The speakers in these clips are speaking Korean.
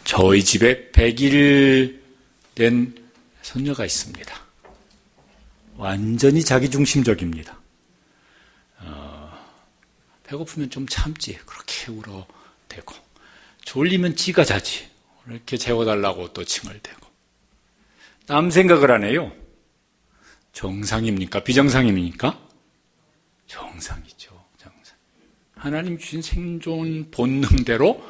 저희 집에 100일 된 손녀가 있습니다. 완전히 자기중심적입니다. 배고프면 좀 참지, 그렇게 울어대고, 졸리면 지가 자지, 이렇게 재워달라고 또 칭얼대고. 남 생각을 안 해요. 정상입니까? 비정상입니까? 정상이죠. 정상. 하나님 주신 생존 본능대로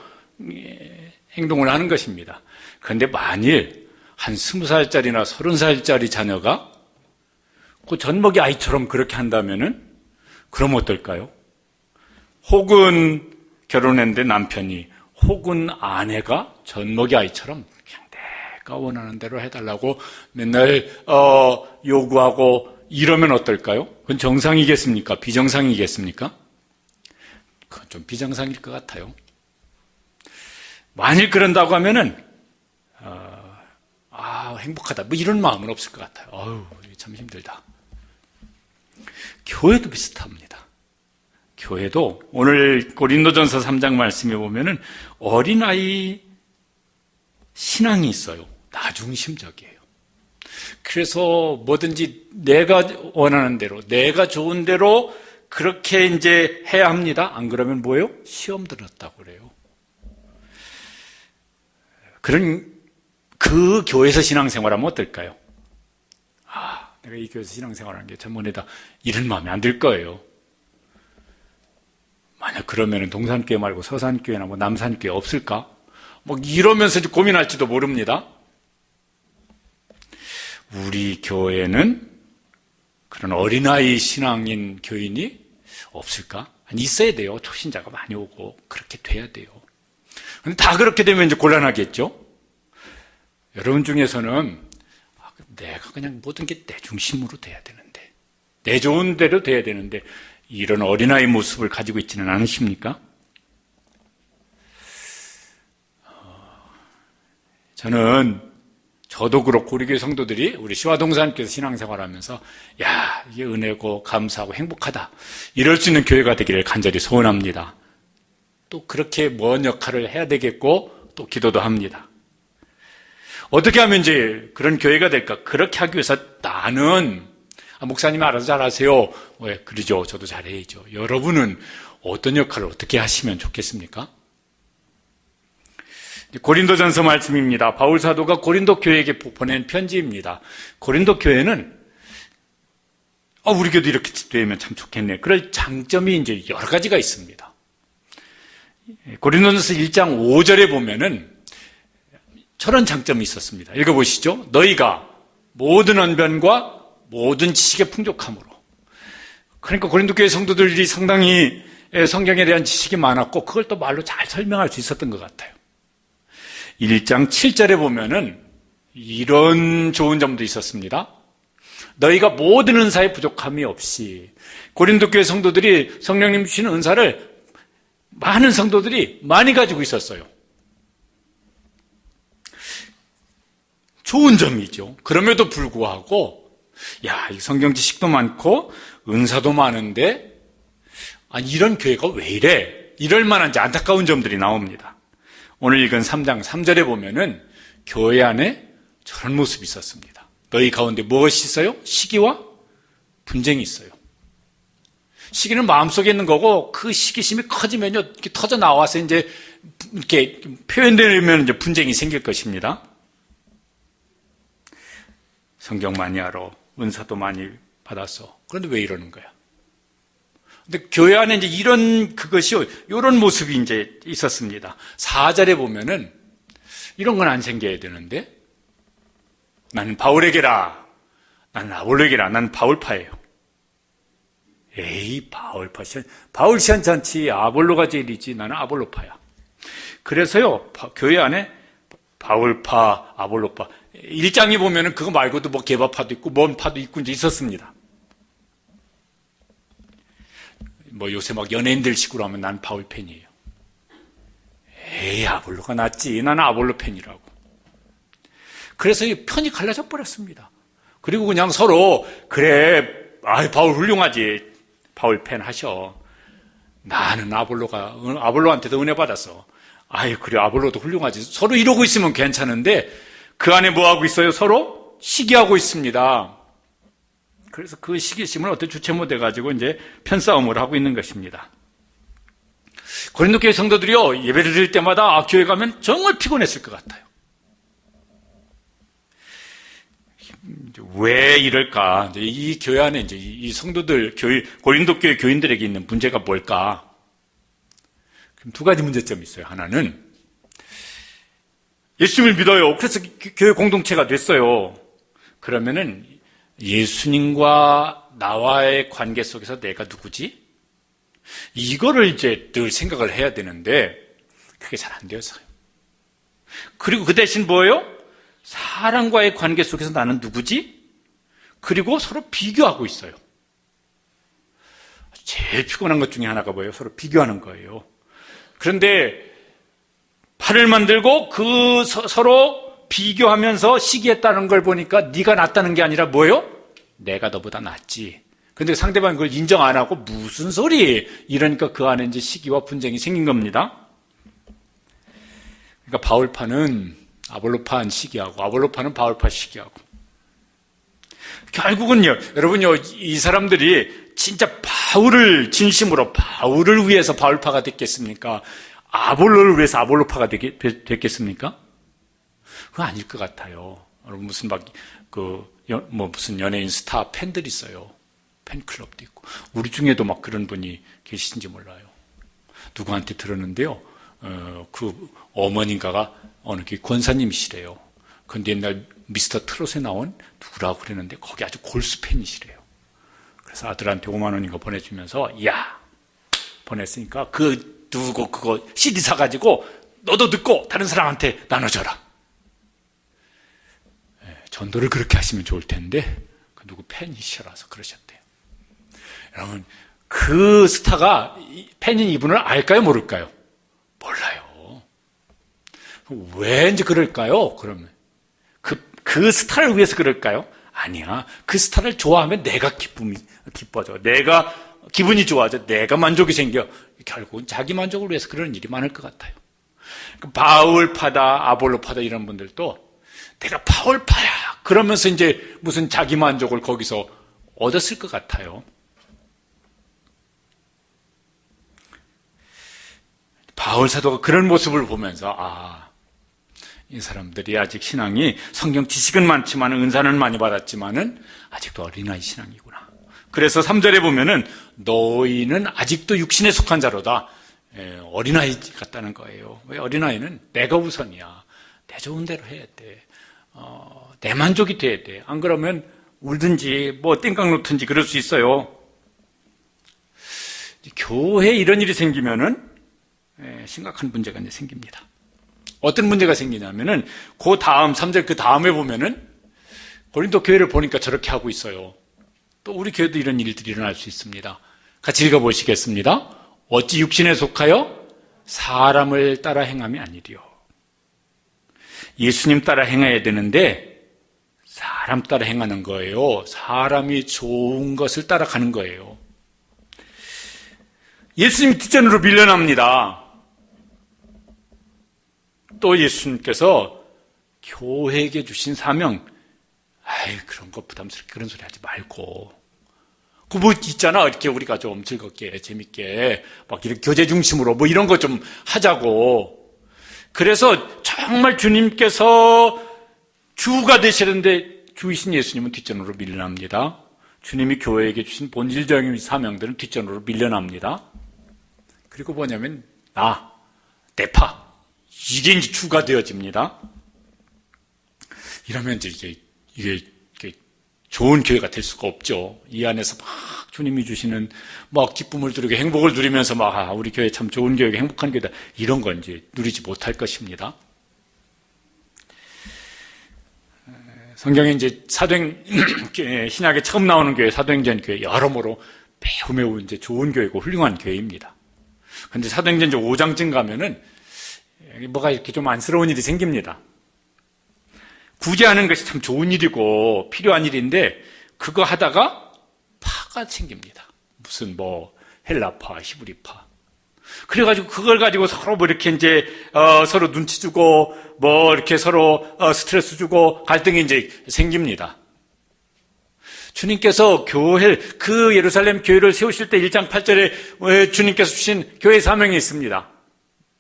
행동을 하는 것입니다. 그런데 만일 한 20살짜리나 30살짜리 자녀가 그 젖먹이 아이처럼 그렇게 한다면은 그럼 어떨까요? 혹은 결혼했는데 남편이 혹은 아내가 젖먹이 아이처럼 그냥 내가 원하는 대로 해달라고 맨날 요구하고 이러면 어떨까요? 그건 정상이겠습니까? 비정상이겠습니까? 그건 좀 비정상일 것 같아요. 만일 그런다고 하면은 행복하다 뭐 이런 마음은 없을 것 같아요. 참 힘들다. 교회도 비슷합니다. 교회도 오늘 고린도전서 3장 말씀에 보면은 어린아이 신앙이 있어요. 나중심적이에요. 그래서 뭐든지 내가 원하는 대로, 내가 좋은 대로 그렇게 이제 해야 합니다. 안 그러면 뭐예요? 시험 들었다고 그래요. 그 교회에서 신앙생활하면 어떨까요? 내가 이 교회에서 신앙생활하는 게 전문이다. 이런 마음이 안 들 거예요. 만약 그러면 동산교회 말고 서산교회나 뭐 남산교회 없을까? 뭐 이러면서 고민할지도 모릅니다. 우리 교회는 그런 어린아이 신앙인 교인이 없을까? 아니, 있어야 돼요. 초신자가 많이 오고 그렇게 돼야 돼요. 근데 다 그렇게 되면 이제 곤란하겠죠? 여러분 중에서는 내가 그냥 모든 게 내 중심으로 돼야 되는데, 내 좋은 대로 돼야 되는데 이런 어린아이 모습을 가지고 있지는 않으십니까? 저도 그렇고 우리 교회 성도들이 우리 시화동산교회에서 신앙생활하면서 이게 은혜고 감사하고 행복하다 이럴 수 있는 교회가 되기를 간절히 소원합니다. 또 그렇게 먼 역할을 해야 되겠고 또 기도도 합니다. 어떻게 하면 이제 그런 교회가 될까? 그렇게 하기 위해서 나는 목사님이 알아서 잘하세요. 왜? 그러죠. 저도 잘해야죠. 여러분은 어떤 역할을 어떻게 하시면 좋겠습니까? 고린도전서 말씀입니다. 바울 사도가 고린도 교회에게 보낸 편지입니다. 고린도 교회는 우리 교회도 이렇게 되면 참 좋겠네. 그럴 장점이 이제 여러 가지가 있습니다. 고린도전서 1장 5절에 보면은 저런 장점이 있었습니다. 읽어보시죠. 너희가 모든 언변과 모든 지식의 풍족함으로. 그러니까 고린도 교회 성도들이 상당히 성경에 대한 지식이 많았고 그걸 또 말로 잘 설명할 수 있었던 것 같아요. 1장 7절에 보면은 이런 좋은 점도 있었습니다. 너희가 모든 은사에 부족함이 없이. 고린도 교회 성도들이 성령님 주시는 은사를 많은 성도들이 많이 가지고 있었어요. 좋은 점이죠. 그럼에도 불구하고 이 성경 지식도 많고 은사도 많은데 이런 교회가 왜 이래? 이럴 만한 안타까운 점들이 나옵니다. 오늘 읽은 3장 3절에 보면은 교회 안에 저런 모습이 있었습니다. 너희 가운데 무엇이 있어요? 시기와 분쟁이 있어요. 시기는 마음속에 있는 거고 그 시기심이 커지면요 이렇게 터져 나와서 이제 이렇게 표현되면 이제 분쟁이 생길 것입니다. 성경 많이 알아. 은사도 많이 받았어. 그런데 왜 이러는 거야? 근데 교회 안에 이제 이런 모습이 이제 있었습니다. 4절에 보면은 이런 건 안 생겨야 되는데 나는 바울에게라, 나는 아볼로에게라, 나는 바울파예요. 바울파. 바울 시한찮지. 아볼로가 제일이지. 나는 아볼로파야. 그래서요, 교회 안에 바울파, 아볼로파. 1장에 보면은 그거 말고도 뭐 개바파도 있고, 뭔 파도 있고 이제 있었습니다. 뭐 요새 막 연예인들 식으로 하면 난 바울 팬이에요. 아볼로가 낫지. 나는 아볼로 팬이라고. 그래서 편이 갈라져 버렸습니다. 그리고 그냥 서로, 그래, 바울 훌륭하지. 바울 팬 하셔. 나는 아볼로한테도 은혜 받았어. 아유, 그래, 아볼로도 훌륭하지. 서로 이러고 있으면 괜찮은데, 그 안에 뭐 하고 있어요? 서로 시기하고 있습니다. 그래서 그 시기심을 어떻게 주체 못해가지고 이제 편싸움을 하고 있는 것입니다. 고린도 교회 성도들이요, 예배를 드릴 때마다 교회 가면 정말 피곤했을 것 같아요. 왜 이럴까? 이 교회 안에 이제 이 성도들, 고린도 교회 교인들에게 있는 문제가 뭘까? 그럼 두 가지 문제점이 있어요. 하나는 예수님을 믿어요. 그래서 교회 공동체가 됐어요. 그러면은 예수님과 나와의 관계 속에서 내가 누구지? 이거를 이제 늘 생각을 해야 되는데 그게 잘 안 되어서요. 그리고 그 대신 뭐예요? 사람과의 관계 속에서 나는 누구지? 그리고 서로 비교하고 있어요. 제일 피곤한 것 중에 하나가 뭐예요? 서로 비교하는 거예요. 그런데 판을 만들고 서로 비교하면서 시기했다는 걸 보니까 네가 낫다는 게 아니라 뭐예요? 내가 너보다 낫지. 그런데 상대방이 그걸 인정 안 하고 무슨 소리? 이러니까 그 안에 이제 시기와 분쟁이 생긴 겁니다. 그러니까 바울파는 아볼로파 시기하고 아볼로파는 바울파 시기하고 결국은요, 여러분요, 이 사람들이 진짜 바울을 진심으로 바울을 위해서 바울파가 됐겠습니까? 아볼로를 위해서 아볼로파가 됐겠습니까? 그거 아닐 것 같아요. 여러분 무슨 무슨 연예인 스타 팬들이 있어요. 팬클럽도 있고 우리 중에도 막 그런 분이 계신지 몰라요. 누구한테 들었는데요. 그 어머니인가가 어느 게 권사님이시래요. 근데 옛날 미스터 트롯에 나온 누구라고 그랬는데 거기 아주 골수 팬이시래요. 그래서 아들한테 5만 원인가 보내주면서 야 보냈으니까 그 누구 그거 CD 사가지고 너도 듣고 다른 사람한테 나눠줘라. 전도를 그렇게 하시면 좋을 텐데 그 누구 팬이시라서 그러셨대요. 여러분 그 스타가 팬인 이분을 알까요 모를까요? 몰라요. 왜 이제 그럴까요? 그러면 그 스타를 위해서 그럴까요? 아니야. 그 스타를 좋아하면 내가 기뻐져. 내가 기분이 좋아져. 내가 만족이 생겨. 결국은 자기 만족을 위해서 그런 일이 많을 것 같아요. 바울파다, 아볼로파다 이런 분들도 내가 바울파야. 그러면서 이제 무슨 자기 만족을 거기서 얻었을 것 같아요. 바울 사도가 그런 모습을 보면서 이 사람들이 아직 신앙이 성경 지식은 많지만 은사는 많이 받았지만은 아직도 어린아이 신앙이구나. 그래서 3절에 보면은 너희는 아직도 육신에 속한 자로다. 어린아이 같다는 거예요. 왜 어린아이는 내가 우선이야. 내 좋은 대로 해야 돼. 내 만족이 돼야 돼. 안 그러면 울든지 뭐 땡깡 놓든지 그럴 수 있어요. 교회에 이런 일이 생기면은 심각한 문제가 이제 생깁니다. 어떤 문제가 생기냐면은 그 다음 3절 그 다음에 보면은 고린도 교회를 보니까 저렇게 하고 있어요. 또 우리 교회도 이런 일들이 일어날 수 있습니다. 같이 읽어보시겠습니다. 어찌 육신에 속하여 사람을 따라 행함이 아니리요. 예수님 따라 행해야 되는데 사람 따라 행하는 거예요. 사람이 좋은 것을 따라가는 거예요. 예수님 뒷전으로 밀려납니다. 또 예수님께서 교회에게 주신 사명, 그런 거 부담스럽게 그런 소리 하지 말고. 그 뭐 있잖아. 이렇게 우리가 좀 즐겁게, 재밌게, 막 이렇게 교제 중심으로 뭐 이런 거 좀 하자고. 그래서 정말 주님께서 주가 되시는데 주이신 예수님은 뒷전으로 밀려납니다. 주님이 교회에게 주신 본질적인 사명들은 뒷전으로 밀려납니다. 그리고 뭐냐면 내파. 이게 이제 주가 되어집니다. 이러면 이제 이게 좋은 교회가 될 수가 없죠. 이 안에서 막 주님이 주시는 막 기쁨을 누리고 행복을 누리면서 막 우리 교회 참 좋은 교회가 행복한 교회다. 이런 건 이제 누리지 못할 것입니다. 성경에 이제 신약에 처음 나오는 교회, 사도행전 교회 여러모로 매우 이제 좋은 교회고 훌륭한 교회입니다. 그런데 사도행전 5장쯤 가면은 뭐가 이렇게 좀 안쓰러운 일이 생깁니다. 구제하는 것이 참 좋은 일이고 필요한 일인데 그거 하다가 파가 생깁니다. 무슨 헬라파, 히브리파. 그래가지고 그걸 가지고 서로 뭐 이렇게 이제 서로 눈치 주고 뭐 이렇게 서로 스트레스 주고 갈등이 이제 생깁니다. 주님께서 그 예루살렘 교회를 세우실 때 1장 8절에 주님께서 주신 교회 사명이 있습니다.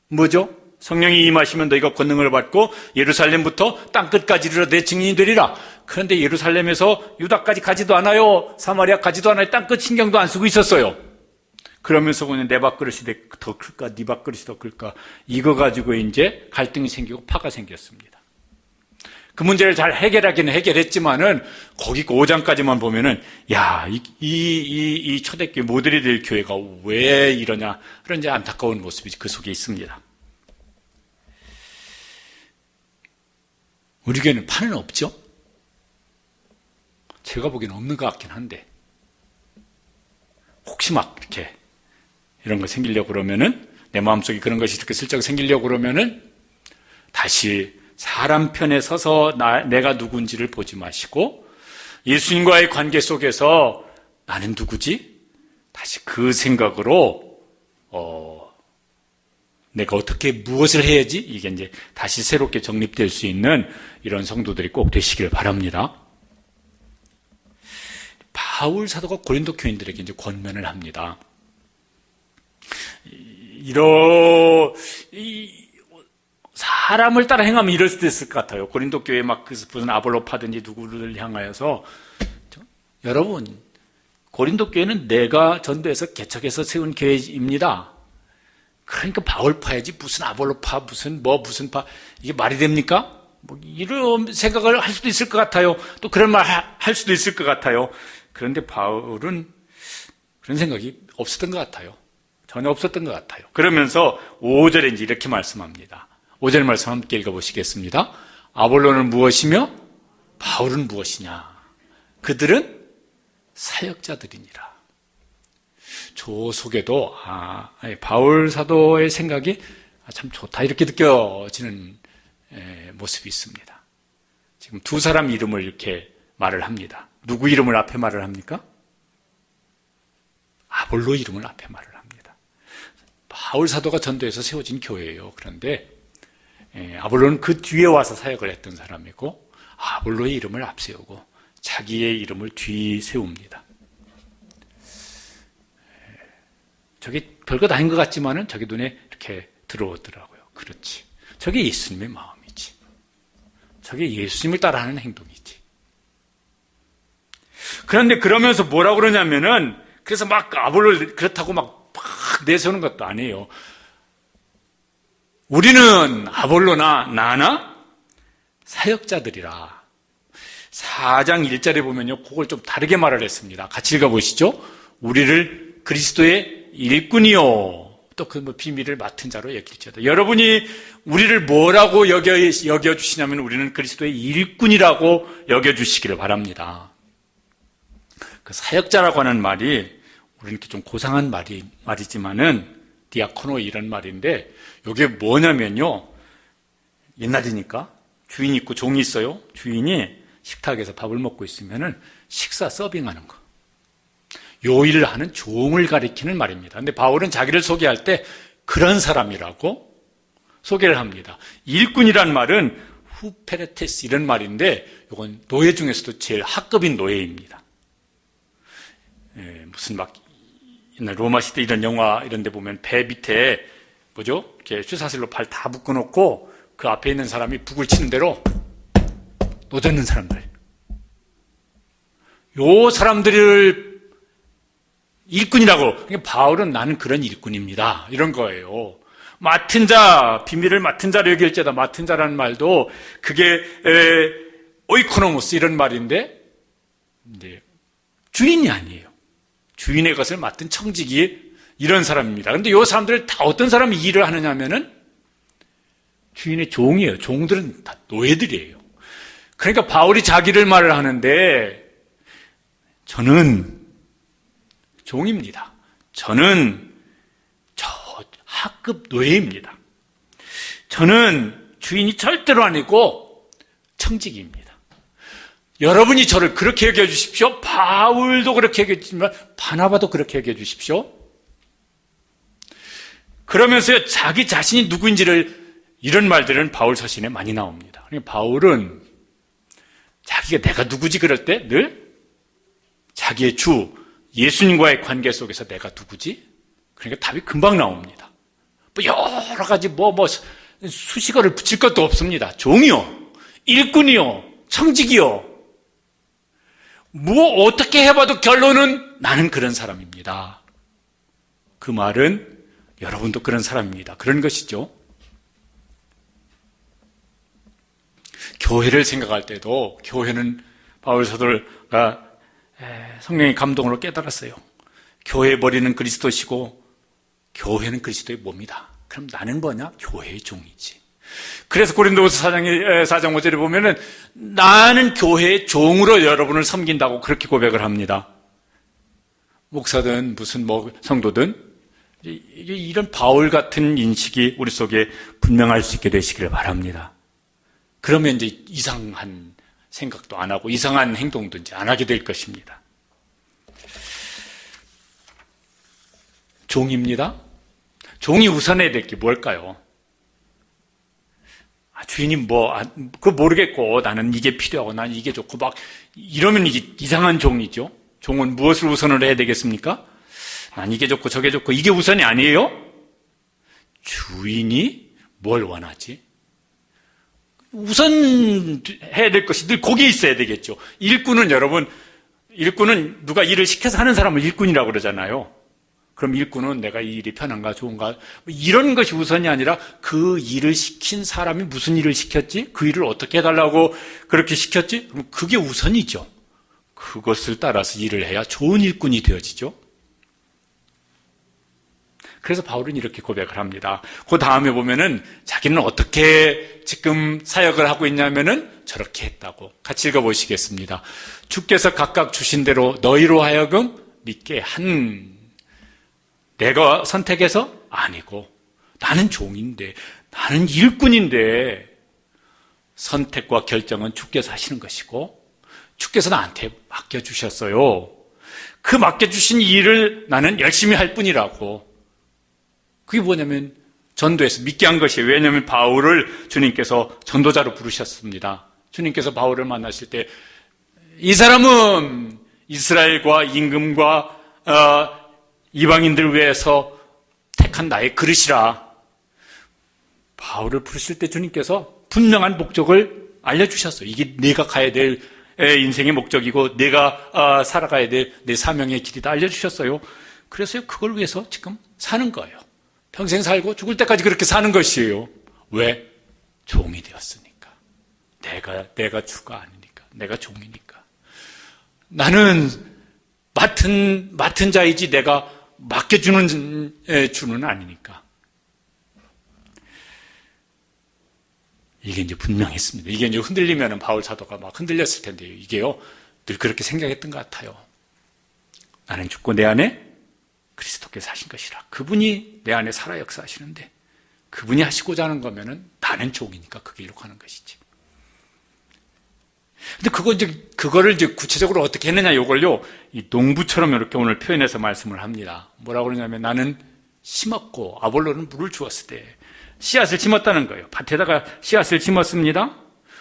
뭐죠? 성령이 임하시면 너희가 권능을 받고 예루살렘부터 땅끝까지 이르러 내 증인이 되리라. 그런데 예루살렘에서 유다까지 가지도 않아요. 사마리아 가지도 않아요. 땅끝 신경도 안 쓰고 있었어요. 그러면서 그냥 내 밥그릇이 더 클까 네 밥그릇이 더 클까 이거 가지고 이제 갈등이 생기고 파가 생겼습니다. 그 문제를 잘 해결하기는 해결했지만은 거기 5장까지만 보면은 이 초대교회 모델이 될 교회가 왜 이러냐 그런 이제 안타까운 모습이 그 속에 있습니다. 우리 교회는 파는 없죠? 제가 보기에는 없는 것 같긴 한데 혹시 막 이렇게 이런 거 생기려고 그러면은 내 마음속에 그런 것이 이렇게 슬쩍 생기려고 그러면은 다시 사람 편에 서서 내가 누군지를 보지 마시고 예수님과의 관계 속에서 나는 누구지? 다시 그 생각으로 내가 어떻게 무엇을 해야지? 이게 이제 다시 새롭게 정립될 수 있는 이런 성도들이 꼭 되시길 바랍니다. 바울 사도가 고린도 교인들에게 이제 권면을 합니다. 사람을 따라 행하면 이럴 수도 있을 것 같아요. 고린도 교회에 막 무슨 아볼로파든지 누구를 향하여서 여러분 고린도 교회는 내가 전도해서 개척해서 세운 교회입니다. 그러니까 바울파야지 무슨 아볼로파 무슨 파 이게 말이 됩니까? 뭐 이런 생각을 할 수도 있을 것 같아요. 또 그런 말 할 수도 있을 것 같아요. 그런데 바울은 그런 생각이 없었던 것 같아요. 전혀 없었던 것 같아요. 그러면서 5절에 이제 이렇게 말씀합니다. 5절 말씀 함께 읽어보시겠습니다. 아볼로는 무엇이며 바울은 무엇이냐? 그들은 사역자들이니라. 저 속에도 바울 사도의 생각이 참 좋다 이렇게 느껴지는 모습이 있습니다. 지금 두 사람 이름을 이렇게 말을 합니다. 누구 이름을 앞에 말을 합니까? 아볼로 이름을 앞에 말을 합니다. 바울 사도가 전도해서 세워진 교회예요. 그런데 아볼로는 그 뒤에 와서 사역을 했던 사람이고 아볼로의 이름을 앞세우고 자기의 이름을 뒤 세웁니다. 저게 별것 아닌 것 같지만은 저게 눈에 이렇게 들어오더라고요. 그렇지. 저게 예수님의 마음이지. 저게 예수님을 따라하는 행동이지. 그런데 그러면서 뭐라고 그러냐면은 그래서 막 아볼로를 그렇다고 막 내세우는 것도 아니에요. 우리는 아볼로나 나나 사역자들이라. 4장 1절에 보면요. 그걸 좀 다르게 말을 했습니다. 같이 읽어보시죠. 우리를 그리스도의 일꾼이요. 또 그 비밀을 맡은 자로 여길지어다. 여러분이 우리를 뭐라고 여겨주시냐면 우리는 그리스도의 일꾼이라고 여겨주시기를 바랍니다. 그 사역자라고 하는 말이 우리는 이렇게 좀 고상한 말이지만은 디아코노 이런 말인데 이게 뭐냐면요. 옛날이니까 주인 있고 종이 있어요. 주인이 식탁에서 밥을 먹고 있으면은 식사 서빙하는 거. 요 일을 하는 종을 가리키는 말입니다. 근데 바울은 자기를 소개할 때 그런 사람이라고 소개를 합니다. 일꾼이란 말은 후페레테스 이런 말인데 이건 노예 중에서도 제일 하급인 노예입니다. 무슨 막 옛날 로마 시대 이런 영화 이런 데 보면 배 밑에 뭐죠? 이렇게 쇠사슬로 발 다 묶어놓고 그 앞에 있는 사람이 북을 치는 대로 노젓는 사람들. 요 사람들을 일꾼이라고. 그러니까 바울은 나는 그런 일꾼입니다. 이런 거예요. 맡은 자, 비밀을 맡은 자로 여길지어다. 맡은 자라는 말도 그게 오이코노모스 이런 말인데 이제 주인이 아니에요. 주인의 것을 맡은 청직이 이런 사람입니다. 그런데 이 사람들 다 어떤 사람이 일을 하느냐 하면은 주인의 종이에요. 종들은 다 노예들이에요. 그러니까 바울이 자기를 말을 하는데 저는 종입니다. 저는 저 하급 노예입니다. 저는 주인이 절대로 아니고 청직입니다. 여러분이 저를 그렇게 여겨 주십시오. 바울도 그렇게 여겨 주지만 바나바도 그렇게 여겨 주십시오. 그러면서 자기 자신이 누구인지를 이런 말들은 바울 서신에 많이 나옵니다. 그러니까 바울은 자기가 내가 누구지 그럴 때 늘 자기의 주 예수님과의 관계 속에서 내가 누구지? 그러니까 답이 금방 나옵니다. 뭐 여러 가지 수식어를 붙일 것도 없습니다. 종이요, 일꾼이요, 청직이요. 어떻게 해봐도 결론은 나는 그런 사람입니다. 그 말은 여러분도 그런 사람입니다. 그런 것이죠. 교회를 생각할 때도 교회는 바울 사도가 성령의 감동으로 깨달았어요. 교회의 머리는 그리스도시고 교회는 그리스도의 몸이다. 그럼 나는 뭐냐? 교회의 종이지. 그래서 고린도후서 4장 5절에 보면은 나는 교회의 종으로 여러분을 섬긴다고 그렇게 고백을 합니다. 목사든 무슨 성도든 이런 바울 같은 인식이 우리 속에 분명할 수 있게 되시기를 바랍니다. 그러면 이제 이상한 생각도 안 하고 이상한 행동도 이제 안 하게 될 것입니다. 종입니다. 종이 우선해야 될 게 뭘까요? 주인이 그거 모르겠고 나는 이게 필요하고 난 이게 좋고 이러면 이게 이상한 종이죠. 종은 무엇을 우선을 해야 되겠습니까? 난 이게 좋고 저게 좋고 이게 우선이 아니에요? 주인이 뭘 원하지? 우선 해야 될 것이 늘 거기에 있어야 되겠죠. 일꾼은 누가 일을 시켜서 하는 사람을 일꾼이라고 그러잖아요. 그럼 일꾼은 내가 이 일이 편한가 좋은가 이런 것이 우선이 아니라 그 일을 시킨 사람이 무슨 일을 시켰지? 그 일을 어떻게 해달라고 그렇게 시켰지? 그럼 그게 우선이죠. 그것을 따라서 일을 해야 좋은 일꾼이 되어지죠. 그래서 바울은 이렇게 고백을 합니다. 그 다음에 보면은 자기는 어떻게 지금 사역을 하고 있냐면은 저렇게 했다고. 같이 읽어보시겠습니다. 주께서 각각 주신 대로 너희로 하여금 믿게 한 내가 선택해서 아니고 나는 종인데 나는 일꾼인데 선택과 결정은 주께서 하시는 것이고 주께서 나한테 맡겨주셨어요. 그 맡겨주신 일을 나는 열심히 할 뿐이라고. 그게 뭐냐면 전도에서 믿게 한 것이에요. 왜냐하면 바울을 주님께서 전도자로 부르셨습니다. 주님께서 바울을 만나실 때 이 사람은 이스라엘과 임금과 이방인들 위해서 택한 나의 그릇이라. 바울을 부르실 때 주님께서 분명한 목적을 알려주셨어요. 이게 내가 가야 될 인생의 목적이고 내가 살아가야 될 내 사명의 길이다 알려주셨어요. 그래서 그걸 위해서 지금 사는 거예요. 평생 살고 죽을 때까지 그렇게 사는 것이에요. 왜? 종이 되었으니까. 내가 주가 아니니까. 내가 종이니까. 나는 맡은 자이지 내가 맡겨주는 주는 아니니까. 이게 이제 분명했습니다. 이게 이제 흔들리면 바울 사도가 막 흔들렸을 텐데요. 이게요, 늘 그렇게 생각했던 것 같아요. 나는 죽고 내 안에 그리스도께서 하신 것이라. 그분이 내 안에 살아 역사하시는데 그분이 하시고자 하는 거면은 나는 종이니까 그 길로 가는 것이지. 근데 그거를 이제 구체적으로 어떻게 했느냐, 요걸요, 이 농부처럼 이렇게 오늘 표현해서 말씀을 합니다. 뭐라고 그러냐면 나는 심었고 아볼로는 물을 주었을 때 씨앗을 심었다는 거예요. 밭에다가 씨앗을 심었습니다.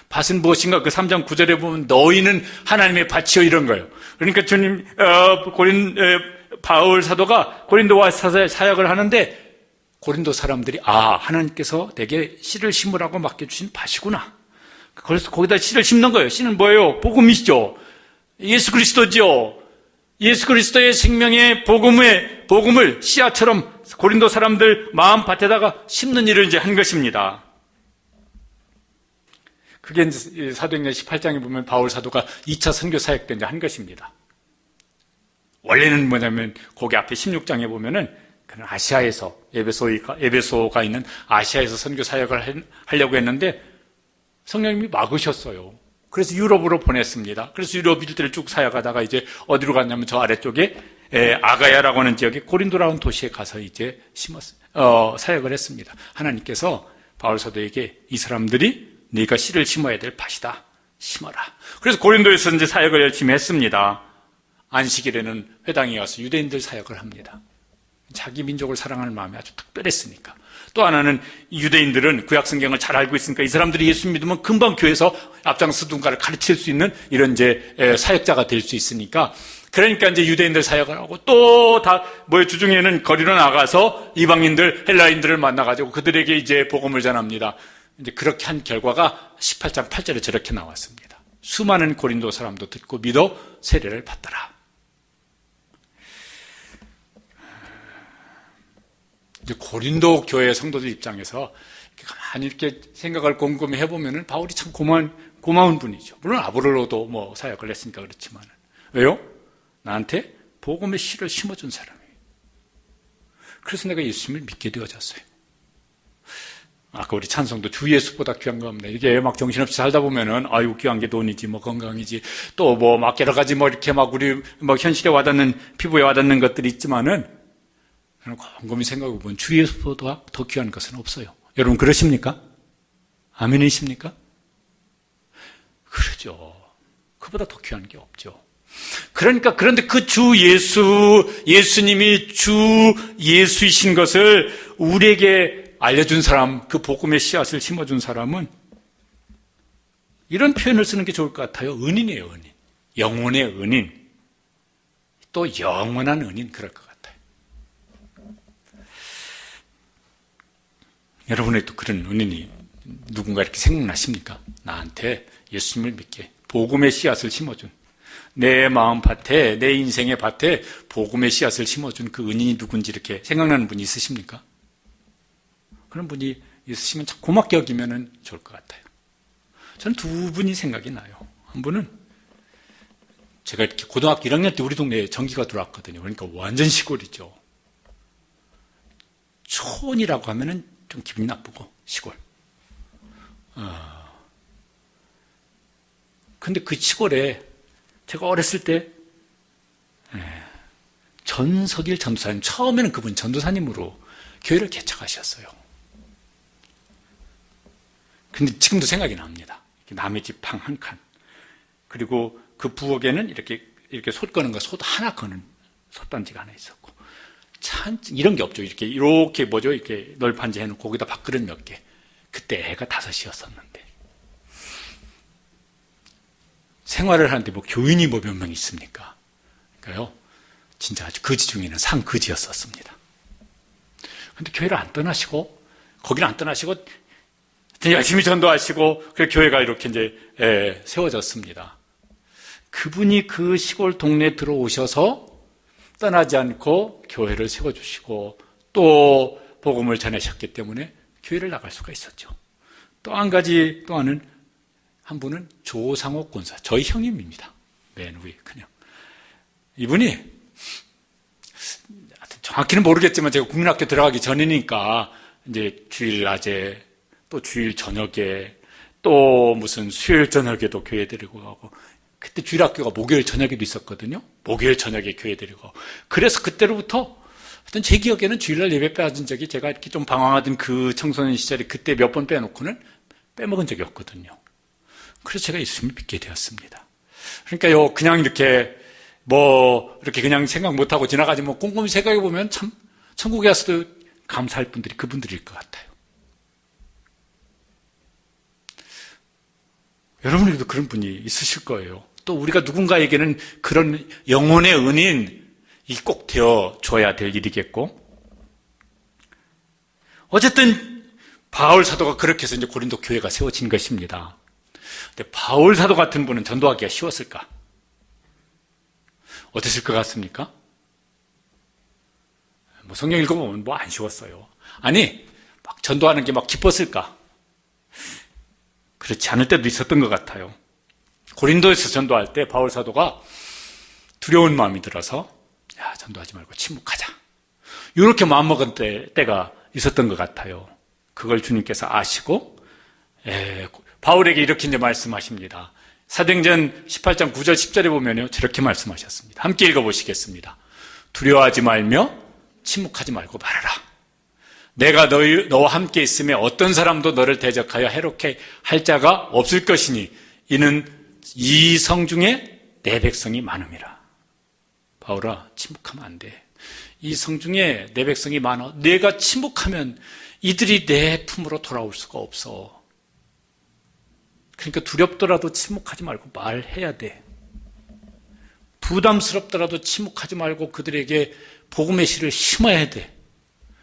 밭은 무엇인가? 그 3장 9절에 보면 너희는 하나님의 밭이요 이런 거예요. 그러니까 주님, 바울 사도가 고린도와 사역을 하는데 고린도 사람들이 하나님께서 내게 씨를 심으라고 맡겨주신 밭이구나. 그래서 거기다 씨를 심는 거예요. 씨는 뭐예요? 복음이시죠. 예수 그리스도죠. 예수 그리스도의 생명의 복음을 씨앗처럼 고린도 사람들 마음 밭에다가 심는 일을 이제 한 것입니다. 그게 이제 사도행전 18장에 보면 바울 사도가 2차 선교 사역 때 이제 한 것입니다. 원래는 뭐냐면 거기 앞에 16장에 보면은 그는 아시아에서 에베소가 있는 아시아에서 선교 사역을 하려고 했는데 성령님이 막으셨어요. 그래서 유럽으로 보냈습니다. 그래서 유럽 일대를 쭉 사역하다가 이제 어디로 갔냐면 저 아래쪽에 아가야라고 하는 지역에 고린도라는 도시에 가서 이제 사역을 했습니다. 하나님께서 바울 사도에게 이 사람들이 네가 씨를 심어야 될 밭이다. 심어라. 그래서 고린도에서 이제 사역을 열심히 했습니다. 안식일에는 회당에 가서 유대인들 사역을 합니다. 자기 민족을 사랑하는 마음이 아주 특별했으니까. 또 하나는 유대인들은 구약 성경을 잘 알고 있으니까 이 사람들이 예수 믿으면 금방 교회에서 앞장서 누군가를 가르칠 수 있는 이런 이제 사역자가 될 수 있으니까. 그러니까 이제 유대인들 사역을 하고 또 다 주중에는 거리로 나가서 이방인들, 헬라인들을 만나가지고 그들에게 이제 복음을 전합니다. 이제 그렇게 한 결과가 18장 8절에 저렇게 나왔습니다. 수많은 고린도 사람도 듣고 믿어 세례를 받더라. 이제 고린도 교회 성도들 입장에서 가만히 이렇게 생각을 곰곰이 해보면은 바울이 참 고마운 분이죠. 물론 아볼로도 사역을 했으니까 그렇지만. 왜요? 나한테 복음의 씨를 심어준 사람이에요. 그래서 내가 예수님을 믿게 되어졌어요. 아까 우리 찬송도 주 예수보다 귀한 거 없네. 이게 막 정신없이 살다 보면은, 아유, 귀한 게 돈이지, 건강이지, 또 막 여러 가지 이렇게 우리 현실에 와닿는, 피부에 와닿는 것들이 있지만은, 저는 곰곰이 생각해보면 주 예수보다 더 귀한 것은 없어요. 여러분, 그러십니까? 아멘이십니까? 그러죠. 그보다 더 귀한 게 없죠. 그런데 그 예수님이 주 예수이신 것을 우리에게 알려준 사람, 그 복음의 씨앗을 심어준 사람은 이런 표현을 쓰는 게 좋을 것 같아요. 은인이에요, 은인. 영혼의 은인. 또 영원한 은인, 그럴 것 같아요. 여러분의 또 그런 은인이 누군가 이렇게 생각나십니까? 나한테 예수님을 믿게 복음의 씨앗을 심어준, 내 마음 밭에, 내 인생의 밭에 복음의 씨앗을 심어준 그 은인이 누군지 이렇게 생각나는 분이 있으십니까? 그런 분이 있으시면 참 고맙게 여기면 좋을 것 같아요. 저는 두 분이 생각이 나요. 한 분은 제가 이렇게 고등학교 1학년 때 우리 동네에 전기가 들어왔거든요. 그러니까 완전 시골이죠. 촌이라고 하면은 좀 기분이 나쁘고, 시골. 근데 그 시골에 제가 어렸을 때 전석일 전도사님, 처음에는 그분 전도사님으로 교회를 개척하셨어요. 근데 지금도 생각이 납니다. 남의 집 방 한 칸, 그리고 그 부엌에는 이렇게 솥 거는 거, 솥 하나 거는 솥단지가 하나 있었고, 이런 게 없죠. 이렇게 널판지 해놓고 거기다 밥그릇 몇 개. 그때 애가 5이었었는데 생활을 하는데 교인이 몇 명 있습니까? 그러니까요, 진짜 아주 거지 중에는 상거지였었습니다. 근데 교회를 안 떠나시고, 거기를 안 떠나시고, 열심히 전도하시고, 그래서 교회가 이렇게 이제, 세워졌습니다. 그분이 그 시골 동네에 들어오셔서 떠나지 않고 교회를 세워주시고, 또 복음을 전하셨기 때문에 교회를 나갈 수가 있었죠. 또 한 분은 조상옥 권사, 저희 형님입니다. 맨 위에, 그냥. 이분이, 정확히는 모르겠지만 제가 국민학교 들어가기 전이니까, 이제 주일 낮에, 또 주일 저녁에, 또 무슨 수요일 저녁에도 교회 데리고 가고, 그때 주일 학교가 목요일 저녁에도 있었거든요. 목요일 저녁에 교회 데리고 가고. 그래서 그때로부터, 하여튼 제 기억에는 주일날 예배 빼앗은 적이, 제가 이렇게 좀 방황하던 그 청소년 시절에 그때 몇 번 빼놓고는 빼먹은 적이 없거든요. 그래서 제가 예수님을 믿게 되었습니다. 그러니까요, 그냥 이렇게 이렇게 그냥 생각 못하고 지나가지 꼼꼼히 생각해보면 참, 천국에 와서도 감사할 분들이 그분들일 것 같아요. 여러분에게도 그런 분이 있으실 거예요. 또 우리가 누군가에게는 그런 영혼의 은인이 꼭 되어줘야 될 일이겠고. 어쨌든, 바울 사도가 그렇게 해서 이제 고린도 교회가 세워진 것입니다. 근데 바울 사도 같은 분은 전도하기가 쉬웠을까? 어땠을 것 같습니까? 성경 읽어보면 안 쉬웠어요. 아니, 막 전도하는 게 막 기뻤을까? 그렇지 않을 때도 있었던 것 같아요. 고린도에서 전도할 때 바울 사도가 두려운 마음이 들어서, 야, 전도하지 말고 침묵하자. 이렇게 마음먹은 때가 있었던 것 같아요. 그걸 주님께서 아시고, 바울에게 이렇게 이제 말씀하십니다. 사도행전 18장 9절 10절에 보면요, 저렇게 말씀하셨습니다. 함께 읽어보시겠습니다. 두려워하지 말며 침묵하지 말고 말하라. 내가 너와 함께 있음에 어떤 사람도 너를 대적하여 해롭게 할 자가 없을 것이니 이는 이 성 중에 내 백성이 많음이라. 바울아, 침묵하면 안 돼. 이 성중에 내 백성이 많아. 내가 침묵하면 이들이 내 품으로 돌아올 수가 없어. 그러니까 두렵더라도 침묵하지 말고 말해야 돼. 부담스럽더라도 침묵하지 말고 그들에게 복음의 씨를 심어야 돼.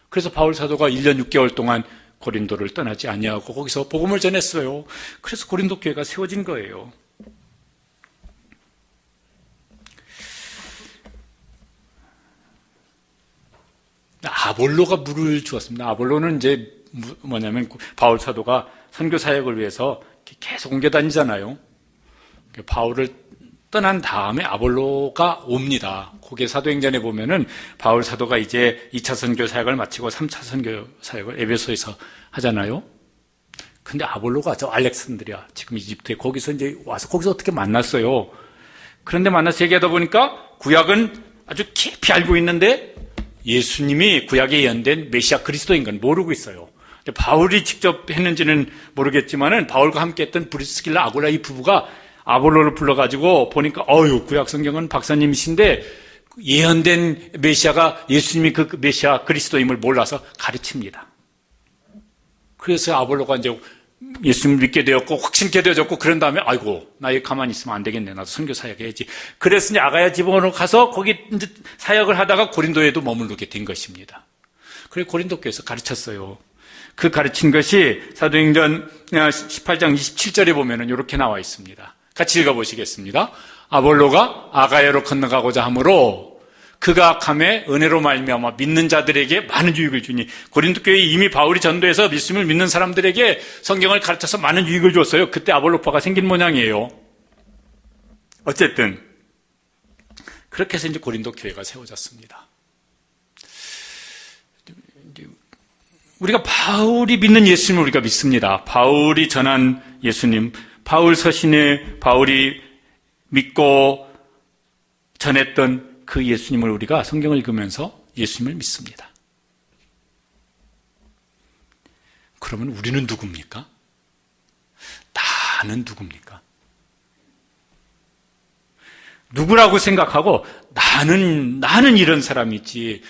그래서 바울 사도가 1년 6개월 동안 고린도를 떠나지 아니하고 거기서 복음을 전했어요. 그래서 고린도 교회가 세워진 거예요. 아볼로가 물을 주었습니다. 아볼로는 이제 뭐냐면 바울 사도가 선교 사역을 위해서 계속 옮겨 다니잖아요. 바울을 떠난 다음에 아볼로가 옵니다. 그게 사도행전에 보면은 바울 사도가 이제 2차 선교 사역을 마치고 3차 선교 사역을 에베소에서 하잖아요. 근데 아볼로가 저 알렉산드리아, 지금 이집트에 거기서 이제 와서 거기서 어떻게 만났어요. 그런데 만나서 얘기하다 보니까 구약은 아주 깊이 알고 있는데 예수님이 구약에 예언된 메시아 그리스도인 건 모르고 있어요. 바울이 직접 했는지는 모르겠지만은 바울과 함께 했던 브리스길라 아굴라 이 부부가 아볼로를 불러가지고 보니까 구약 성경은 박사님이신데 예언된 메시아가 예수님이 그 메시아 그리스도임을 몰라서 가르칩니다. 그래서 아볼로가 이제 예수님을 믿게 되었고 확신케 되어졌고 그런 다음에 나 여기 가만히 있으면 안 되겠네. 나도 선교 사역 해야지. 그래서 이제 아가야 지방으로 가서 거기 이제 사역을 하다가 고린도에도 머무르게 된 것입니다. 그리고 고린도 교회에서 가르쳤어요. 그 가르친 것이 사도행전 18장 27절에 보면은 이렇게 나와 있습니다. 같이 읽어보시겠습니다. 아볼로가 아가야로 건너가고자 하므로 그가 감에 은혜로 말미암아 믿는 자들에게 많은 유익을 주니 고린도 교회에 이미 바울이 전도해서 예수님을 믿는 사람들에게 성경을 가르쳐서 많은 유익을 줬어요. 그때 아볼로파가 생긴 모양이에요. 어쨌든 그렇게 해서 이제 고린도 교회가 세워졌습니다. 우리가 바울이 믿는 예수님을 우리가 믿습니다. 바울이 전한 예수님, 바울 서신에 바울이 믿고 전했던 그 예수님을 우리가 성경을 읽으면서 예수님을 믿습니다. 그러면 우리는 누굽니까? 나는 누굽니까? 누구라고 생각하고 나는 이런 사람이지.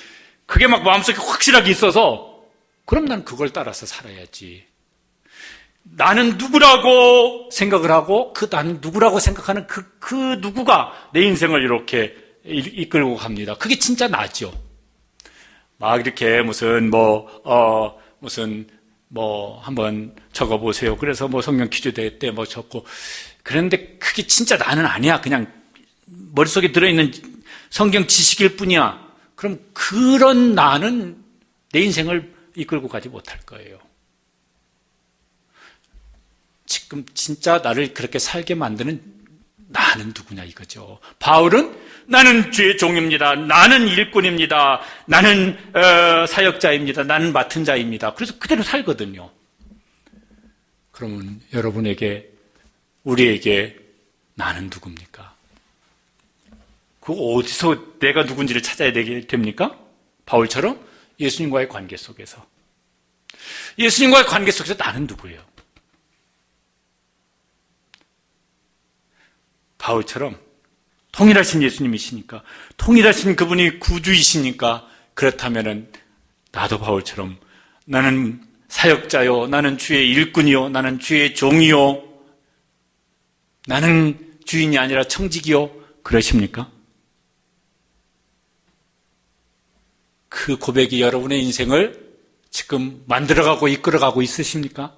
그게 막 마음속에 확실하게 있어서 그럼 난 그걸 따라서 살아야지. 나는 누구라고 생각을 하고 나는 누구라고 생각하는 그 누구가 내 인생을 이렇게 이끌고 갑니다. 그게 진짜 나죠. 막 이렇게 무슨 한번 적어보세요. 그래서 성경 퀴즈 대회 때 적고 그런데 그게 진짜 나는 아니야. 그냥 머릿속에 들어있는 성경 지식일 뿐이야. 그럼 그런 나는 내 인생을 이끌고 가지 못할 거예요. 지금 진짜 나를 그렇게 살게 만드는 나는 누구냐 이거죠. 바울은 나는 주의 종입니다. 나는 일꾼입니다. 나는 사역자입니다. 나는 맡은 자입니다. 그래서 그대로 살거든요. 그러면 우리에게 나는 누굽니까? 그 어디서 내가 누군지를 찾아야 됩니까? 바울처럼 예수님과의 관계 속에서. 예수님과의 관계 속에서 나는 누구예요? 바울처럼 통일하신 예수님이시니까, 통일하신 그분이 구주이시니까, 그렇다면은 나도 바울처럼 나는 사역자요, 나는 주의 일꾼이요, 나는 주의 종이요, 나는 주인이 아니라 청직이요, 그러십니까? 그 고백이 여러분의 인생을 지금 만들어가고 이끌어가고 있으십니까?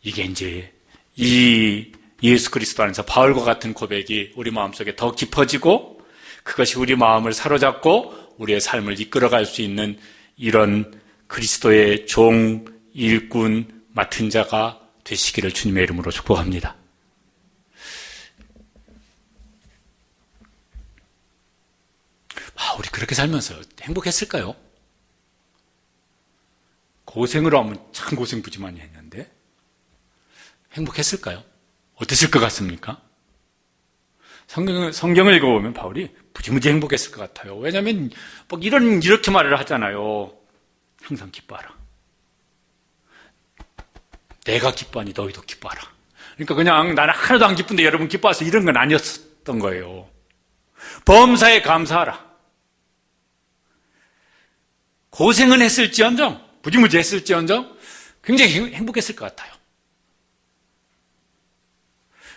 이게 이제 이 예수 그리스도 안에서 바울과 같은 고백이 우리 마음속에 더 깊어지고 그것이 우리 마음을 사로잡고 우리의 삶을 이끌어갈 수 있는 이런 그리스도의 종, 일꾼, 맡은 자가 되시기를 주님의 이름으로 축복합니다. 우리 그렇게 살면서 행복했을까요? 고생으로 하면 참 고생부지만이 했는데 행복했을까요? 어땠을 것 같습니까? 성경을 읽어보면 바울이 무지무지 행복했을 것 같아요. 왜냐하면 이렇게 말을 하잖아요. 항상 기뻐하라. 내가 기뻐하니 너희도 기뻐하라. 그러니까 그냥 나는 하나도 안 기쁜데 여러분 기뻐하세요 이런 건 아니었던 거예요. 범사에 감사하라. 고생은 했을지언정, 무지무지 했을지언정 굉장히 행복했을 것 같아요.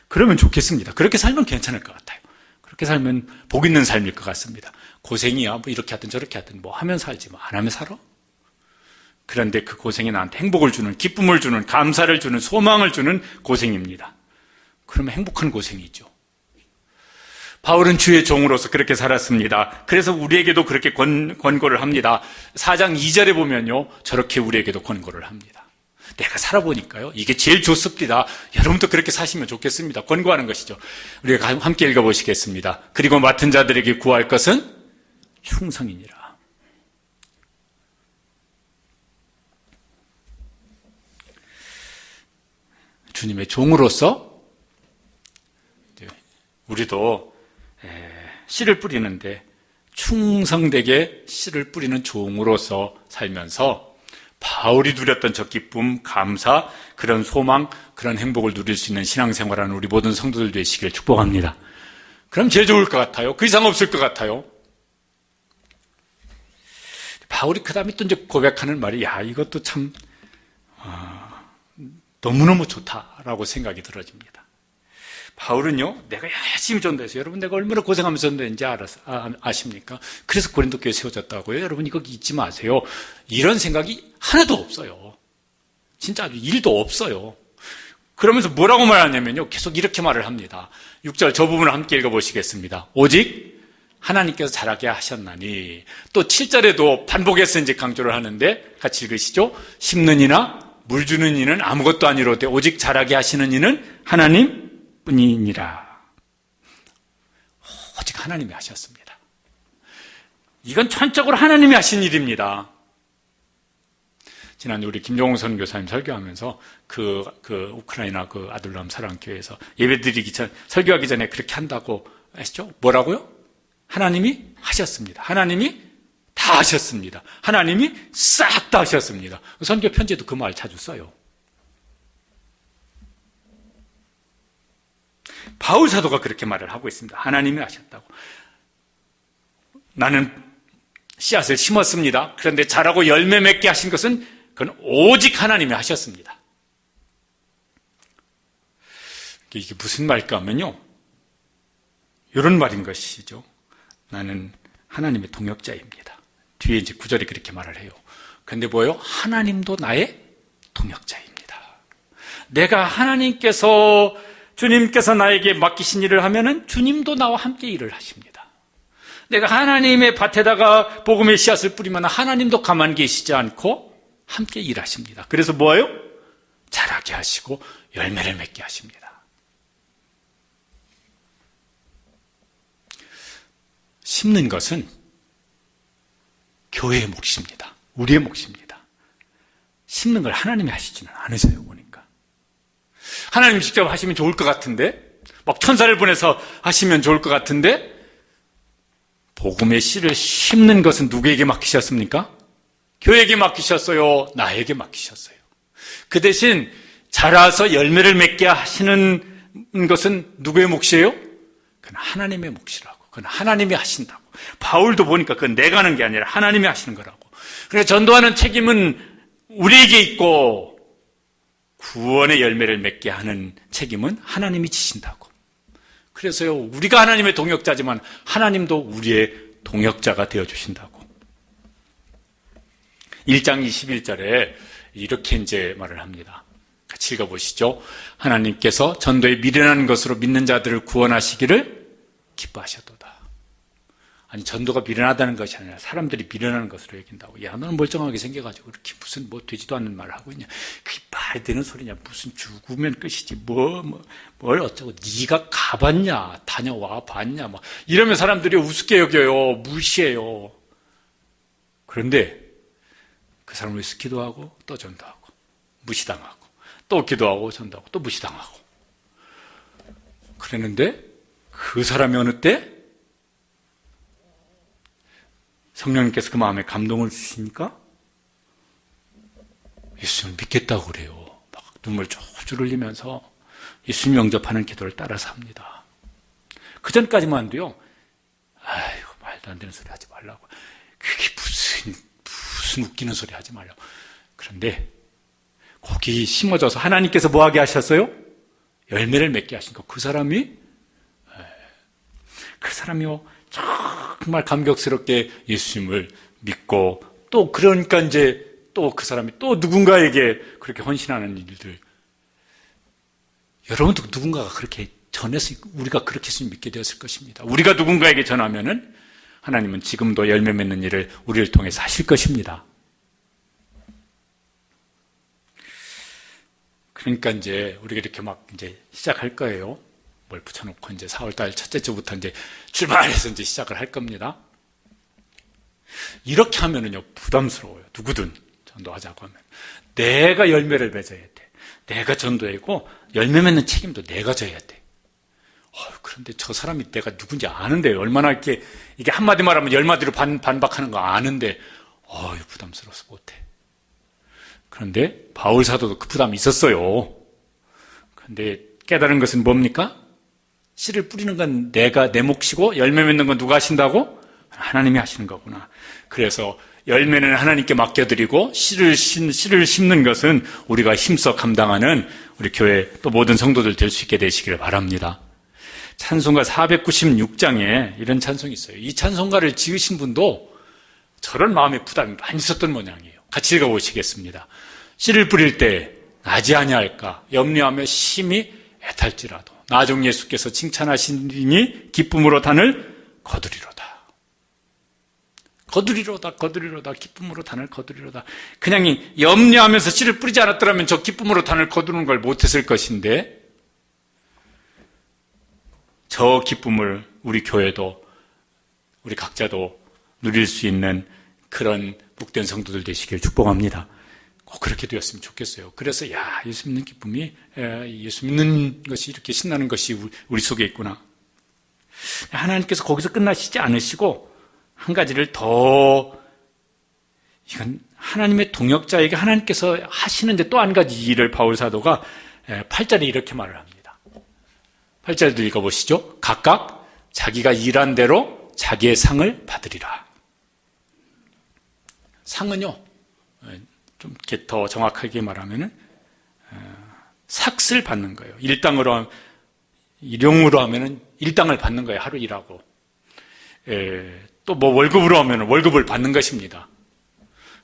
그러면 좋겠습니다. 그렇게 살면 괜찮을 것 같아요. 그렇게 살면 복 있는 삶일 것 같습니다. 고생이야 뭐 이렇게 하든 저렇게 하든 뭐 하면 살지 뭐 안 하면 살아? 그런데 그 고생이 나한테 행복을 주는, 기쁨을 주는, 감사를 주는, 소망을 주는 고생입니다. 그러면 행복한 고생이죠. 바울은 주의 종으로서 그렇게 살았습니다. 그래서 우리에게도 그렇게 권고를 합니다. 4장 2절에 보면요, 저렇게 우리에게도 권고를 합니다. 내가 살아보니까요, 이게 제일 좋습니다. 여러분도 그렇게 사시면 좋겠습니다. 권고하는 것이죠. 우리가 함께 읽어보시겠습니다. 그리고 맡은 자들에게 구할 것은 충성이니라. 주님의 종으로서 우리도 씨를 뿌리는데 충성되게 씨를 뿌리는 종으로서 살면서 바울이 누렸던 저 기쁨, 감사, 그런 소망, 그런 행복을 누릴 수 있는 신앙생활하는 우리 모든 성도들 되시길 축복합니다. 그럼 제일 좋을 것 같아요. 그 이상 없을 것 같아요. 바울이 그 다음에 또 이제 고백하는 말이, 야, 이것도 참 너무너무 좋다라고 생각이 들어집니다. 바울은요, 내가 열심히 전도했어요. 여러분, 내가 얼마나 고생하면서 전도했는지 아십니까? 그래서 고린도 교회 세워졌다고요. 여러분, 이거 잊지 마세요. 이런 생각이 하나도 없어요. 진짜 아주 1도 없어요. 그러면서 뭐라고 말하냐면요, 계속 이렇게 말을 합니다. 6절 저 부분을 함께 읽어보시겠습니다. 오직 하나님께서 잘하게 하셨나니. 또 7절에도 반복해서 이제 강조를 하는데 같이 읽으시죠. 심는 이나 물 주는 이는 아무것도 아니로되 오직 잘하게 하시는 이는 하나님 뿐이니라. 오직 하나님이 하셨습니다. 이건 전적으로 하나님이 하신 일입니다. 지난해 우리 김종호 선교사님 설교하면서 그 우크라이나 그 아둘람 사랑교회에서 예배드리기 전, 설교하기 전에 그렇게 한다고 했죠? 뭐라고요? 하나님이 하셨습니다. 하나님이 다 하셨습니다. 하나님이 싹 다 하셨습니다. 선교 편지에도 그 말 자주 써요. 바울 사도가 그렇게 말을 하고 있습니다. 하나님이 하셨다고. 나는 씨앗을 심었습니다. 그런데 자라고 열매 맺게 하신 것은 그건 오직 하나님이 하셨습니다. 이게 무슨 말일까 하면요, 이런 말인 것이죠. 나는 하나님의 동역자입니다. 뒤에 이제 9절이 그렇게 말을 해요. 그런데 뭐예요? 하나님도 나의 동역자입니다. 내가 주님께서 나에게 맡기신 일을 하면은 주님도 나와 함께 일을 하십니다. 내가 하나님의 밭에다가 복음의 씨앗을 뿌리면 하나님도 가만히 계시지 않고 함께 일하십니다. 그래서 뭐예요? 자라게 하시고 열매를 맺게 하십니다. 심는 것은 교회의 몫입니다. 우리의 몫입니다. 심는 걸 하나님이 하시지는 않으세요, 보니까. 하나님 직접 하시면 좋을 것 같은데, 막 천사를 보내서 하시면 좋을 것 같은데, 복음의 씨를 심는 것은 누구에게 맡기셨습니까? 교회에게 맡기셨어요? 나에게 맡기셨어요? 그 대신 자라서 열매를 맺게 하시는 것은 누구의 몫이에요? 그건 하나님의 몫이라고. 그건 하나님이 하신다고. 바울도 보니까 그건 내가 하는 게 아니라 하나님이 하시는 거라고. 그래서 전도하는 책임은 우리에게 있고 구원의 열매를 맺게 하는 책임은 하나님이 지신다고. 그래서요, 우리가 하나님의 동역자지만 하나님도 우리의 동역자가 되어주신다고. 1장 21절에 이렇게 이제 말을 합니다. 같이 읽어보시죠. 하나님께서 전도에 미련한 것으로 믿는 자들을 구원하시기를 기뻐하셨도다. 아니, 전도가 미련하다는 것이 아니라 사람들이 미련한 것으로 여긴다고. 야, 너는 멀쩡하게 생겨가지고 그렇게 무슨 뭐 되지도 않는 말을 하고 있냐. 그게 말이 되는 소리냐. 무슨 죽으면 끝이지. 뭘 어쩌고. 네가 가봤냐. 다녀와 봤냐. 막 이러면 사람들이 우습게 여겨요. 무시해요. 그런데 그 사람을 위해서 기도하고 또 전도하고 무시당하고 또 기도하고 전도하고 또 무시당하고 그랬는데 그 사람이 어느 때 성령님께서 그 마음에 감동을 주시니까 예수님을 믿겠다고 그래요. 막 눈물 줄줄 흘리면서 예수님 영접하는 기도를 따라서 합니다. 그 전까지만 해도요, 아이고 말도 안 되는 소리 하지 말라고. 그게 무슨 무슨 웃기는 소리 하지 말라고. 그런데 거기 심어져서 하나님께서 뭐하게 하셨어요? 열매를 맺게 하신 거. 그 사람이요 정말 감격스럽게 예수님을 믿고 또 그러니까 이제 또 그 사람이 또 누군가에게 그렇게 헌신하는 일들. 여러분도 누군가가 그렇게 전해서 우리가 그렇게 예수님 믿게 되었을 것입니다. 우리가 누군가에게 전하면은 하나님은 지금도 열매 맺는 일을 우리를 통해서 하실 것입니다. 그러니까 이제 우리가 이렇게 막 이제 시작할 거예요. 뭘 붙여놓고 이제 4월달 첫째 주부터 이제 출발해서 이제 시작을 할 겁니다. 이렇게 하면은요 부담스러워요. 누구든 전도하자고 하면 내가 열매를 맺어야 돼. 내가 전도하고 열매 맺는 책임도 내가 져야 돼. 그런데 저 사람이 내가 누군지 아는데 얼마나 이렇게 이게 한마디 말하면 10마디로 반박하는 거 아는데 부담스러워서 못해. 그런데 바울 사도도 그 부담이 있었어요. 그런데 깨달은 것은 뭡니까? 씨를 뿌리는 건 내가 내 몫이고 열매 맺는 건 누가 하신다고? 하나님이 하시는 거구나. 그래서 열매는 하나님께 맡겨드리고 씨를 심는 것은 우리가 힘써 감당하는 우리 교회 또 모든 성도들 될 수 있게 되시기를 바랍니다. 찬송가 496장에 이런 찬송이 있어요. 이 찬송가를 지으신 분도 저런 마음의 부담이 많이 있었던 모양이에요. 같이 읽어보시겠습니다. 씨를 뿌릴 때 나지 아니할까 염려하며 심히 애탈지라도 나 종 예수께서 칭찬하시니 기쁨으로 단을 거두리로다. 거두리로다 기쁨으로 단을 거두리로다. 그냥 염려하면서 씨를 뿌리지 않았더라면 저 기쁨으로 단을 거두는 걸 못했을 것인데 저 기쁨을 우리 교회도 우리 각자도 누릴 수 있는 그런 복된 성도들 되시길 축복합니다. 꼭 그렇게 되었으면 좋겠어요. 그래서 예수 믿는 기쁨이 예수 믿는 것이 이렇게 신나는 것이 우리 속에 있구나. 하나님께서 거기서 끝나시지 않으시고 한 가지를 더 이건 하나님의 동역자에게 하나님께서 하시는데 또 한 가지 일을 바울 사도가 8절에 이렇게 말을 합니다. 8절도 읽어보시죠. 각각 자기가 일한 대로 자기의 상을 받으리라. 상은요, 좀 이렇게 더 정확하게 말하면은 삭슬 받는 거예요. 일용으로 하면은 일당을 받는 거예요. 하루 일하고. 또 뭐 월급으로 하면은 월급을 받는 것입니다.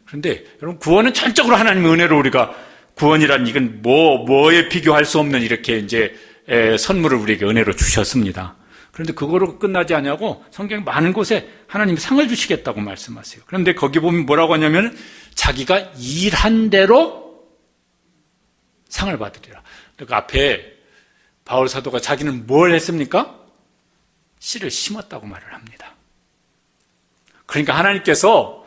그런데 여러분 구원은 전적으로 하나님의 은혜로 우리가 구원이란 이건 뭐에 비교할 수 없는 이렇게 이제 선물을 우리에게 은혜로 주셨습니다. 그런데 그거로 끝나지 않냐고 성경 많은 곳에 하나님이 상을 주시겠다고 말씀하세요. 그런데 거기 보면 뭐라고 하냐면 자기가 일한 대로 상을 받으리라. 그 앞에 바울 사도가 자기는 뭘 했습니까? 씨를 심었다고 말을 합니다. 그러니까 하나님께서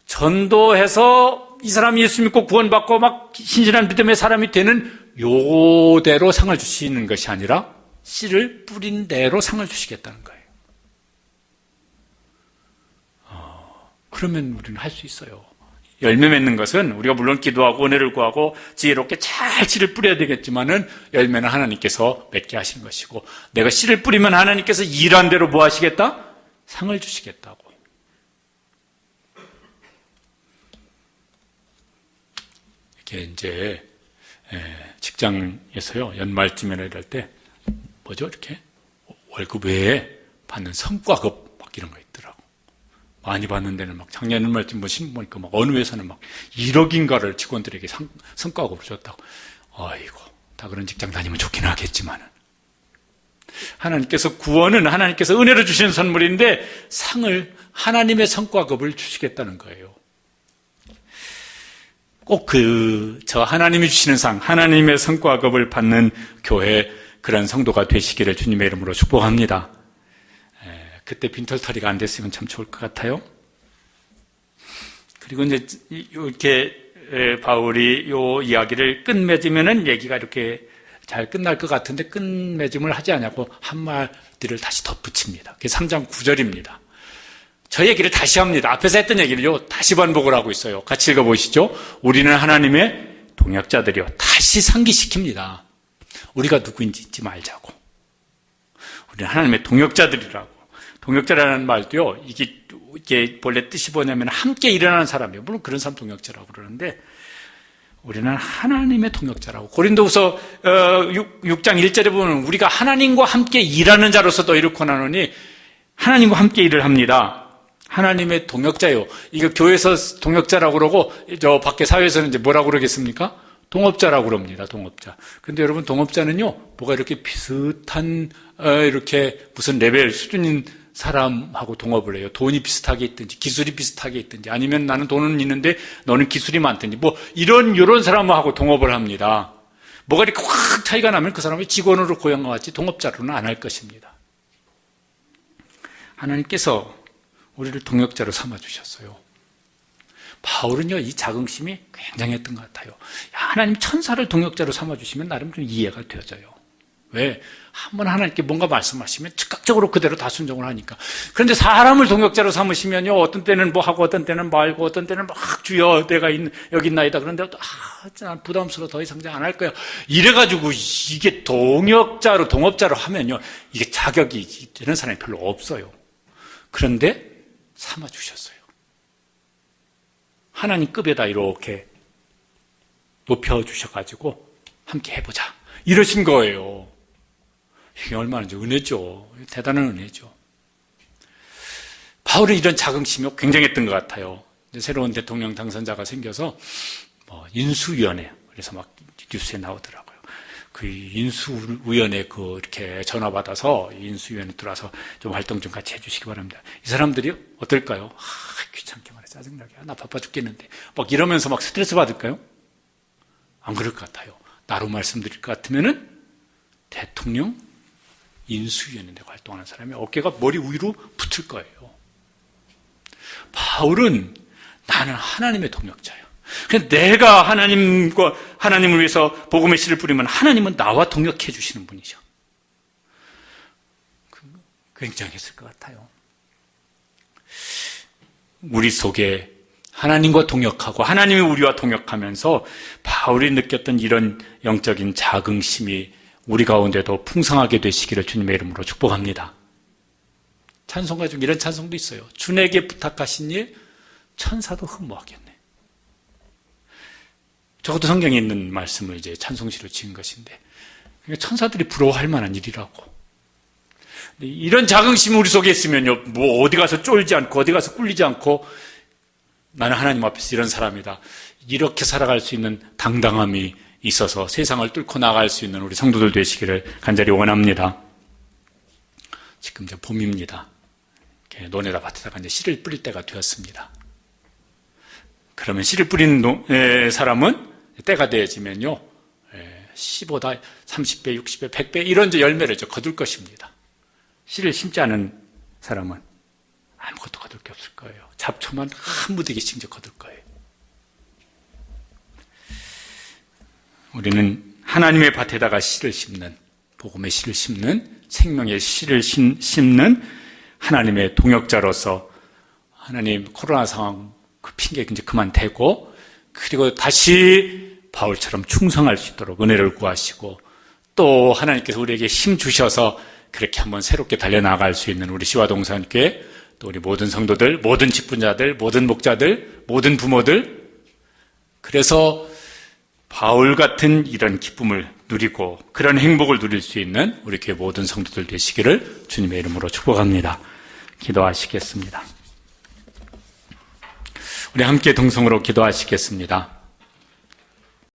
전도해서 이 사람이 예수 믿고 구원받고 막 신실한 믿음의 사람이 되는 요대로 상을 주시는 것이 아니라 씨를 뿌린 대로 상을 주시겠다는 거예요. 그러면 우리는 할 수 있어요. 열매 맺는 것은 우리가 물론 기도하고 은혜를 구하고 지혜롭게 잘 씨를 뿌려야 되겠지만은 열매는 하나님께서 맺게 하신 것이고 내가 씨를 뿌리면 하나님께서 일한 대로 뭐 하시겠다? 상을 주시겠다고. 이렇게 이제 직장에서요 연말쯤에 이럴 때 뭐죠 이렇게 월급 외에 받는 성과급 막 이런 거 있더라고. 많이 받는 데는 막 작년 연말쯤 뭐 신문 보니까 막 어느 회사는 막 1억인가를 직원들에게 성과급으로 줬다고. 아이고 다 그런 직장 다니면 좋긴 하겠지만은 하나님께서 구원은 하나님께서 은혜로 주시는 선물인데 상을 하나님의 성과급을 주시겠다는 거예요. 꼭 저 하나님이 주시는 상, 하나님의 성과급을 받는 교회 그런 성도가 되시기를 주님의 이름으로 축복합니다. 그때 빈털터리가 안 됐으면 참 좋을 것 같아요. 그리고 이제 이렇게 바울이 요 이야기를 끝맺으면은 얘기가 이렇게 잘 끝날 것 같은데 끝맺음을 하지 않냐고 한마디를 다시 덧붙입니다. 그게 3장 9절입니다. 저 얘기를 다시 합니다. 앞에서 했던 얘기를요 다시 반복을 하고 있어요. 같이 읽어보시죠. 우리는 하나님의 동역자들이요 다시 상기시킵니다. 우리가 누구인지 잊지 말자고. 우리는 하나님의 동역자들이라고. 동역자라는 말도요 이게 이게 본래 뜻이 뭐냐면 함께 일어나는 사람이에요. 물론 그런 사람 동역자라고 그러는데 우리는 하나님의 동역자라고. 고린도후서 6장 1절에 보면 우리가 하나님과 함께 일하는 자로서 또 이렇고 나누니 하나님과 함께 일을 합니다. 하나님의 동역자예요. 이거 교회에서 동역자라고 그러고 저 밖에 사회에서는 이제 뭐라고 그러겠습니까? 동업자라고 그럽니다. 동업자. 근데 여러분 동업자는요, 뭐가 이렇게 비슷한 이렇게 무슨 레벨 수준인 사람하고 동업을 해요. 돈이 비슷하게 있든지 기술이 비슷하게 있든지 아니면 나는 돈은 있는데 너는 기술이 많든지 뭐 이런 사람하고 동업을 합니다. 뭐가 이렇게 확 차이가 나면 그 사람을 직원으로 고용한 것 같이 동업자로는 안 할 것입니다. 하나님께서 우리를 동역자로 삼아주셨어요. 바울은요, 이 자긍심이 굉장했던 것 같아요. 하나님 천사를 동역자로 삼아주시면 나름 좀 이해가 되어져요. 왜? 한번 하나님께 뭔가 말씀하시면 즉각적으로 그대로 다 순종을 하니까. 그런데 사람을 동역자로 삼으시면요, 어떤 때는 뭐 하고 어떤 때는 말고 어떤 때는 막 주여 내가 여기 있나이다. 그런데 난 부담스러워 더 이상 안 할 거야. 이래가지고 이게 동업자로 하면요, 이게 자격이 되는 사람이 별로 없어요. 그런데 삼아주셨어요. 하나님 급에다 이렇게 높여주셔가지고 함께 해보자. 이러신 거예요. 이게 얼마나 은혜죠. 대단한 은혜죠. 바울은 이런 자긍심이 굉장했던 것 같아요. 새로운 대통령 당선자가 생겨서 인수위원회, 그래서 막 뉴스에 나오더라고요. 그 인수위원회 이렇게 전화 받아서 인수위원회 들어와서 좀 활동 좀 같이 해주시기 바랍니다. 이 사람들이요 어떨까요? 귀찮게 말해, 짜증나게, 나 바빠 죽겠는데 막 이러면서 막 스트레스 받을까요? 안 그럴 것 같아요. 나로 말씀드릴 것 같으면은 대통령 인수위원회 활동하는 사람이 어깨가 머리 위로 붙을 거예요. 바울은 나는 하나님의 동역자예요. 그래서 내가 하나님을 위해서 복음의 씨를 뿌리면 하나님은 나와 동역해 주시는 분이죠. 굉장했을 것 같아요. 우리 속에 하나님과 동역하고 하나님이 우리와 동역하면서 바울이 느꼈던 이런 영적인 자긍심이 우리 가운데도 풍성하게 되시기를 주님의 이름으로 축복합니다. 찬송가 중 이런 찬송도 있어요. 주에게 부탁하신 일 천사도 흠모하겠네. 저것도 성경에 있는 말씀을 이제 찬송시로 지은 것인데 천사들이 부러워할 만한 일이라고. 이런 자긍심이 우리 속에 있으면요, 뭐 어디 가서 쫄지 않고 어디 가서 꿀리지 않고 나는 하나님 앞에서 이런 사람이다. 이렇게 살아갈 수 있는 당당함이 있어서 세상을 뚫고 나갈 수 있는 우리 성도들 되시기를 간절히 원합니다. 지금 이제 봄입니다. 논에다 밭에다가 이제 씨를 뿌릴 때가 되었습니다. 그러면 씨를 뿌리는 사람은 때가 되어지면요, 씨보다 30배, 60배, 100배 이런 열매를 거둘 것입니다. 씨를 심지 않은 사람은 아무것도 거둘 게 없을 거예요. 잡초만 한 무더기씩 거둘 거예요. 우리는 하나님의 밭에다가 씨를 심는, 복음의 씨를 심는, 생명의 씨를 심는 하나님의 동역자로서 하나님 코로나 상황 그 핑계 이제 그만 대고, 그리고 다시 바울처럼 충성할 수 있도록 은혜를 구하시고, 또 하나님께서 우리에게 힘 주셔서 그렇게 한번 새롭게 달려나갈 수 있는 우리 시와동산교회, 또 우리 모든 성도들, 모든 직분자들, 모든 목자들, 모든 부모들, 그래서 바울 같은 이런 기쁨을 누리고 그런 행복을 누릴 수 있는 우리 교회 모든 성도들 되시기를 주님의 이름으로 축복합니다. 기도하시겠습니다. 우리 함께 동성으로 기도하시겠습니다.